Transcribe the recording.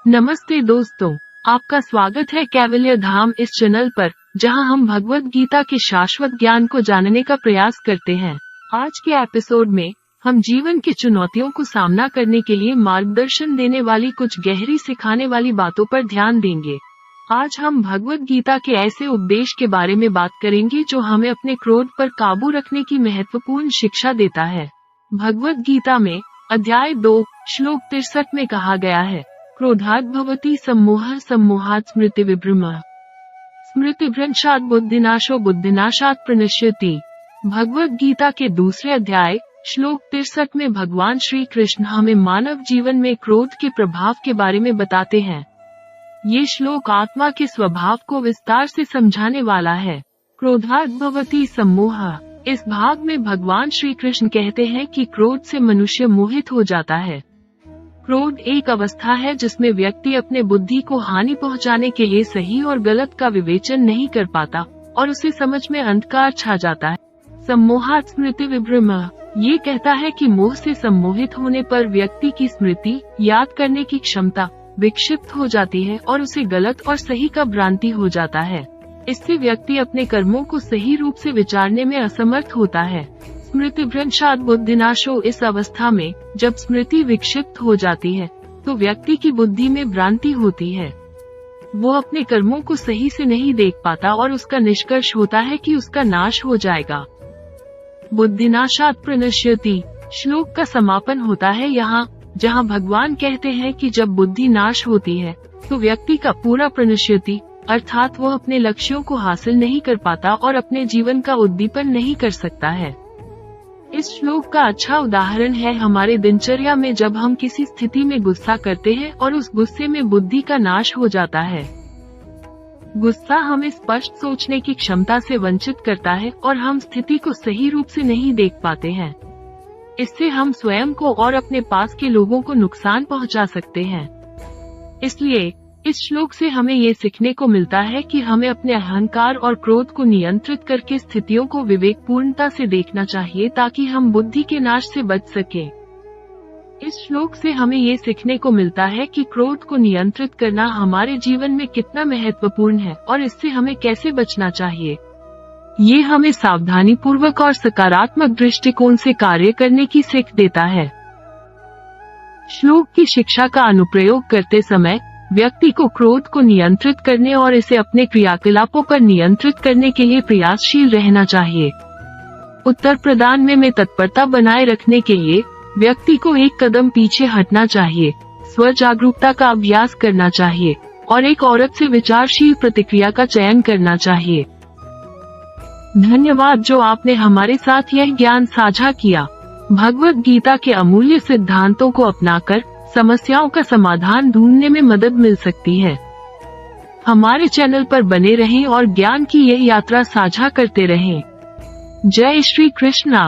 नमस्ते दोस्तों, आपका स्वागत है कैवल्य धाम इस चैनल पर, जहां हम भगवत गीता के शाश्वत ज्ञान को जानने का प्रयास करते हैं। आज के एपिसोड में हम जीवन की चुनौतियों को सामना करने के लिए मार्गदर्शन देने वाली कुछ गहरी सिखाने वाली बातों पर ध्यान देंगे। आज हम भगवत गीता के ऐसे उपदेश के बारे में बात करेंगे जो हमें अपने क्रोध पर काबू रखने की महत्वपूर्ण शिक्षा देता है। भगवत गीता में अध्याय 2 श्लोक 63 में कहा गया है, क्रोधात् भवति सम्मोहः सम्मोहात् स्मृतिविभ्रमः स्मृतिभ्रंशात् बुद्धिनाशो बुद्धिनाशात् प्रणश्यति। भगवत गीता के दूसरे अध्याय श्लोक 63 में भगवान श्री कृष्ण हमें मानव जीवन में क्रोध के प्रभाव के बारे में बताते हैं। ये श्लोक आत्मा के स्वभाव को विस्तार से समझाने वाला है। क्रोधात् भवति सम्मोहः, इस भाग में भगवान श्री कृष्ण कहते हैं कि क्रोध से मनुष्य मोहित हो जाता है। क्रोध एक अवस्था है जिसमें व्यक्ति अपने बुद्धि को हानि पहुंचाने के लिए सही और गलत का विवेचन नहीं कर पाता और उसे समझ में अंधकार छा जाता है। सम्मोहात् स्मृतिविभ्रमः, ये कहता है कि मोह से सम्मोहित होने पर व्यक्ति की स्मृति याद करने की क्षमता विक्षिप्त हो जाती है और उसे गलत और सही का भ्रांति हो जाता है। इससे व्यक्ति अपने कर्मों को सही रूप से विचारने में असमर्थ होता है। स्मृतिभ्रंशात् बुद्धिनाशो, इस अवस्था में जब स्मृति विक्षिप्त हो जाती है तो व्यक्ति की बुद्धि में भ्रांति होती है। वो अपने कर्मों को सही से नहीं देख पाता और उसका निष्कर्ष होता है कि उसका नाश हो जाएगा। बुद्धिनाशात् प्रणश्यति, श्लोक का समापन होता है यहाँ, जहाँ भगवान कहते हैं कि जब बुद्धि नाश होती है तो व्यक्ति का पूरा प्रणश्यति अर्थात वो अपने लक्ष्यों को हासिल नहीं कर पाता और अपने जीवन का उद्दीपन नहीं कर सकता है। इस श्लोक का अच्छा उदाहरण है हमारे दिनचर्या में, जब हम किसी स्थिति में गुस्सा करते हैं और उस गुस्से में बुद्धि का नाश हो जाता है। गुस्सा हमें स्पष्ट सोचने की क्षमता से वंचित करता है और हम स्थिति को सही रूप से नहीं देख पाते हैं। इससे हम स्वयं को और अपने पास के लोगों को नुकसान पहुंचा सकते हैं। इसलिए इस श्लोक से हमें ये सीखने को मिलता है कि हमें अपने अहंकार और क्रोध को नियंत्रित करके स्थितियों को विवेकपूर्णता से देखना चाहिए ताकि हम बुद्धि के नाश से बच सके। इस श्लोक से हमें ये सीखने को मिलता है कि क्रोध को नियंत्रित करना हमारे जीवन में कितना महत्वपूर्ण है और इससे हमें कैसे बचना चाहिए। ये हमें सावधानी पूर्वक और सकारात्मक दृष्टिकोण से कार्य करने की सीख देता है। श्लोक की शिक्षा का अनुप्रयोग करते समय व्यक्ति को क्रोध को नियंत्रित करने और इसे अपने क्रियाकलापों पर नियंत्रित करने के लिए प्रयासशील रहना चाहिए। उत्तर प्रदान में तत्परता बनाए रखने के लिए व्यक्ति को एक कदम पीछे हटना चाहिए, स्व जागरूकता का अभ्यास करना चाहिए और एक औरत से विचारशील प्रतिक्रिया का चयन करना चाहिए। धन्यवाद जो आपने हमारे साथ यह ज्ञान साझा किया। भगवत गीता के अमूल्य सिद्धांतों को अपनाकर समस्याओं का समाधान ढूंढने में मदद मिल सकती है। हमारे चैनल पर बने रहें और ज्ञान की यह यात्रा साझा करते रहें। जय श्री कृष्णा।